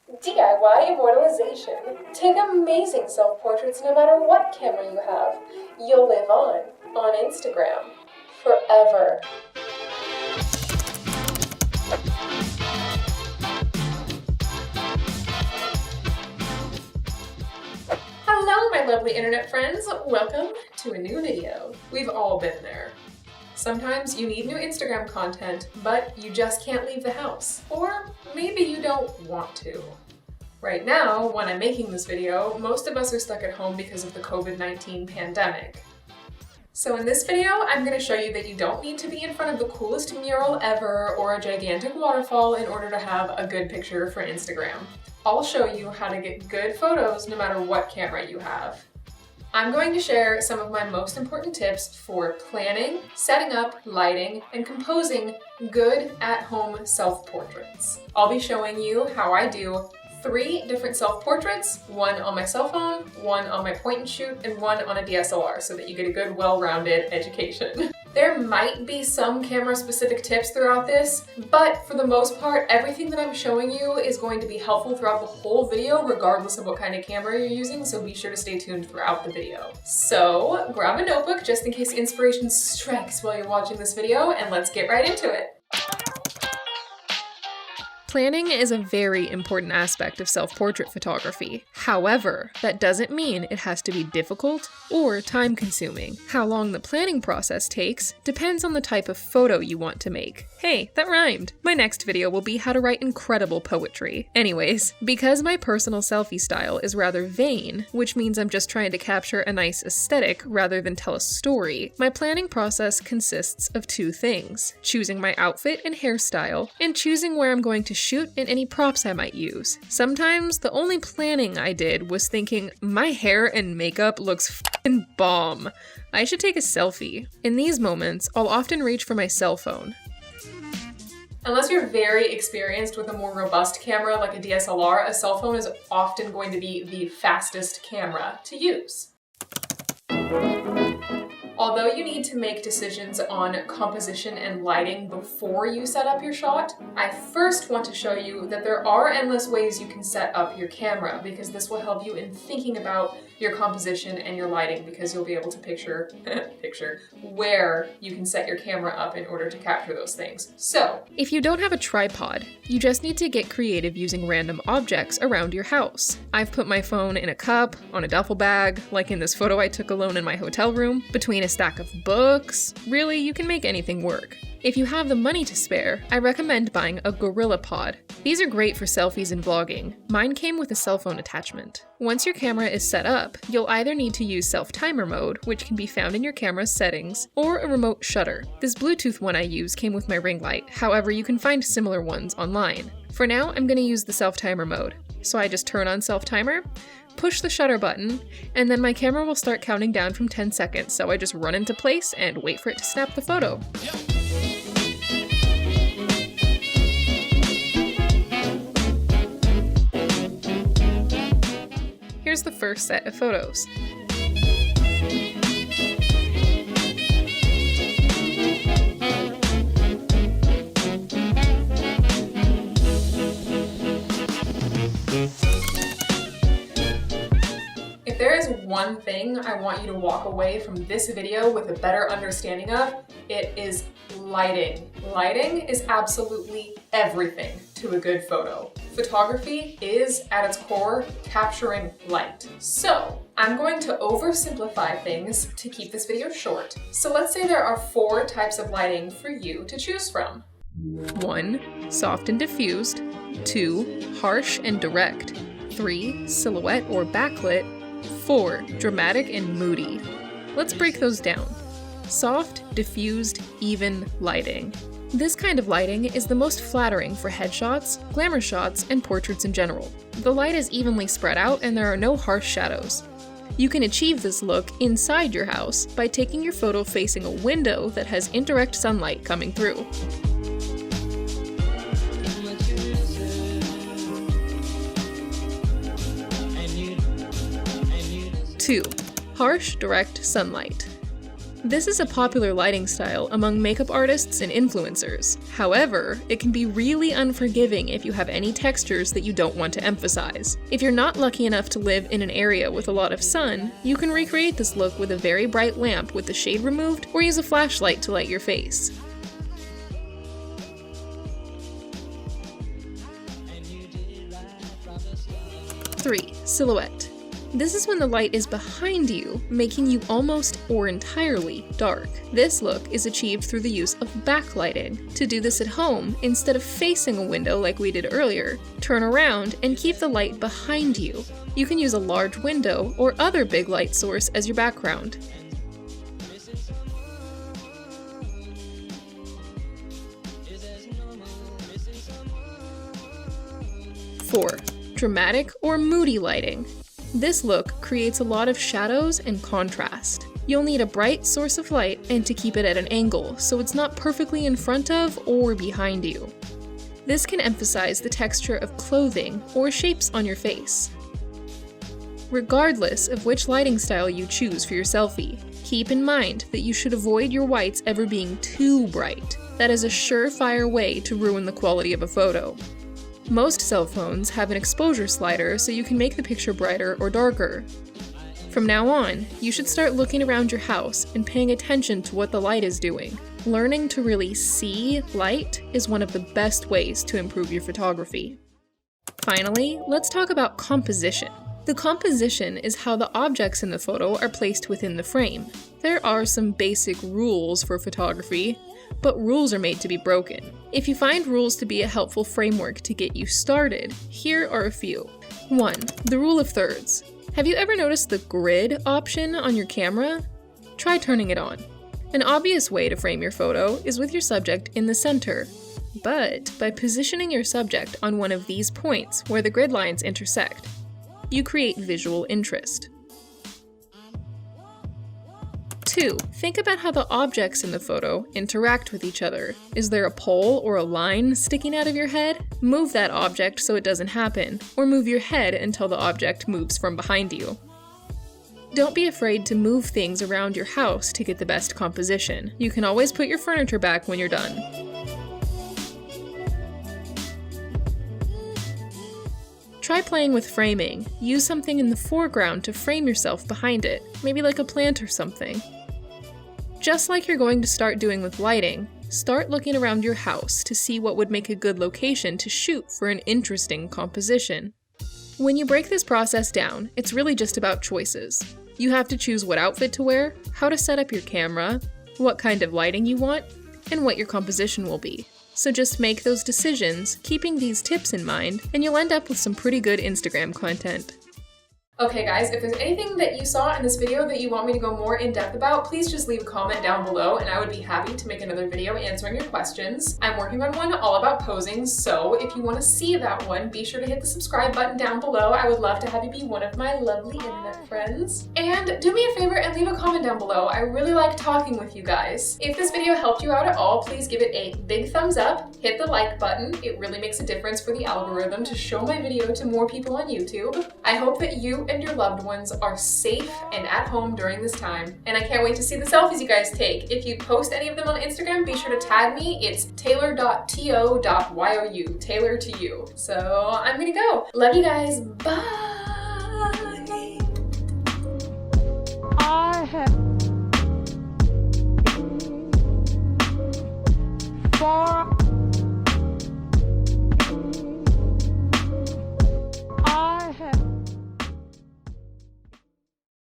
DIY immortalization. Take amazing self-portraits no matter what camera you have. You'll live on Instagram forever. Hello, my lovely internet friends. Welcome to a new video. We've all been there. Sometimes you need new Instagram content, but you just can't leave the house. Or maybe you don't want to. Right now, when I'm making this video, most of us are stuck at home because of the COVID-19 pandemic. So in this video, I'm going to show you that you don't need to be in front of the coolest mural ever or a gigantic waterfall in order to have a good picture for Instagram. I'll show you how to get good photos no matter what camera you have. I'm going to share some of my most important tips for planning, setting up, lighting, and composing good at-home self-portraits. I'll be showing you how I do 3 different self-portraits, one on my cell phone, one on my point and shoot, and one on a DSLR so that you get a good, well-rounded education. There might be some camera-specific tips throughout this, but for the most part, everything that I'm showing you is going to be helpful throughout the whole video, regardless of what kind of camera you're using, so be sure to stay tuned throughout the video. So grab a notebook just in case inspiration strikes while you're watching this video, and let's get right into it. Planning is a very important aspect of self-portrait photography. However, that doesn't mean it has to be difficult or time-consuming. How long the planning process takes depends on the type of photo you want to make. Hey, that rhymed! My next video will be how to write incredible poetry. Anyways, because my personal selfie style is rather vain, which means I'm just trying to capture a nice aesthetic rather than tell a story, my planning process consists of 2 things: choosing my outfit and hairstyle, and choosing where I'm going to shoot and any props I might use. Sometimes the only planning I did was thinking, my hair and makeup looks f***ing bomb. I should take a selfie. In these moments, I'll often reach for my cell phone. Unless you're very experienced with a more robust camera like a DSLR, a cell phone is often going to be the fastest camera to use. Although you need to make decisions on composition and lighting before you set up your shot, I first want to show you that there are endless ways you can set up your camera, because this will help you in thinking about your composition and your lighting, because you'll be able to picture where you can set your camera up in order to capture those things. So, if you don't have a tripod, you just need to get creative using random objects around your house. I've put my phone in a cup, on a duffel bag, like in this photo I took alone in my hotel room, between a stack of books. Really, you can make anything work. If you have the money to spare, I recommend buying a GorillaPod. These are great for selfies and vlogging. Mine came with a cell phone attachment. Once your camera is set up, you'll either need to use self-timer mode, which can be found in your camera's settings, or a remote shutter. This Bluetooth one I use came with my ring light, however you can find similar ones online. For now, I'm going to use the self-timer mode. So I just turn on self-timer, push the shutter button, and then my camera will start counting down from 10 seconds, so I just run into place and wait for it to snap the photo. Here's the first set of photos. If there is one thing I want you to walk away from this video with a better understanding of, it is lighting. Lighting is absolutely everything to a good photo. Photography is, at its core, capturing light. So, I'm going to oversimplify things to keep this video short. So let's say there are 4 types of lighting for you to choose from. 1. Soft and diffused. 2. Harsh and direct. 3. Silhouette or backlit. 4. Dramatic and moody. Let's break those down. Soft, diffused, even lighting. This kind of lighting is the most flattering for headshots, glamour shots, and portraits in general. The light is evenly spread out and there are no harsh shadows. You can achieve this look inside your house by taking your photo facing a window that has indirect sunlight coming through. 2. Harsh, direct sunlight. This is a popular lighting style among makeup artists and influencers. However, it can be really unforgiving if you have any textures that you don't want to emphasize. If you're not lucky enough to live in an area with a lot of sun, you can recreate this look with a very bright lamp with the shade removed, or use a flashlight to light your face. 3. Silhouette. This is when the light is behind you, making you almost or entirely dark. This look is achieved through the use of backlighting. To do this at home, instead of facing a window like we did earlier, turn around and keep the light behind you. You can use a large window or other big light source as your background. 4. Dramatic or moody lighting. This look creates a lot of shadows and contrast. You'll need a bright source of light and to keep it at an angle, so it's not perfectly in front of or behind you. This can emphasize the texture of clothing or shapes on your face. Regardless of which lighting style you choose for your selfie, keep in mind that you should avoid your whites ever being too bright. That is a surefire way to ruin the quality of a photo. Most cell phones have an exposure slider so you can make the picture brighter or darker. From now on, you should start looking around your house and paying attention to what the light is doing. Learning to really see light is one of the best ways to improve your photography. Finally, let's talk about composition. The composition is how the objects in the photo are placed within the frame. There are some basic rules for photography, but rules are made to be broken. If you find rules to be a helpful framework to get you started, here are a few. 1. The rule of thirds. Have you ever noticed the grid option on your camera? Try turning it on. An obvious way to frame your photo is with your subject in the center, but by positioning your subject on one of these points where the grid lines intersect, you create visual interest. 2. Think about how the objects in the photo interact with each other. Is there a pole or a line sticking out of your head? Move that object so it doesn't happen, or move your head until the object moves from behind you. Don't be afraid to move things around your house to get the best composition. You can always put your furniture back when you're done. Try playing with framing. Use something in the foreground to frame yourself behind it, maybe like a plant or something. Just like you're going to start doing with lighting, start looking around your house to see what would make a good location to shoot for an interesting composition. When you break this process down, it's really just about choices. You have to choose what outfit to wear, how to set up your camera, what kind of lighting you want, and what your composition will be. So just make those decisions, keeping these tips in mind, and you'll end up with some pretty good Instagram content. Okay guys, if there's anything that you saw in this video that you want me to go more in depth about, please just leave a comment down below and I would be happy to make another video answering your questions. I'm working on one all about posing, so if you want to see that one, be sure to hit the subscribe button down below. I would love to have you be one of my lovely internet friends. And do me a favor and leave a comment down below. I really like talking with you guys. If this video helped you out at all, please give it a big thumbs up, hit the like button. It really makes a difference for the algorithm to show my video to more people on YouTube. I hope that you and your loved ones are safe and at home during this time. And I can't wait to see the selfies you guys take. If you post any of them on Instagram, be sure to tag me. It's taylor.to.you, Taylor to you. So I'm gonna go. Love you guys. Bye. I have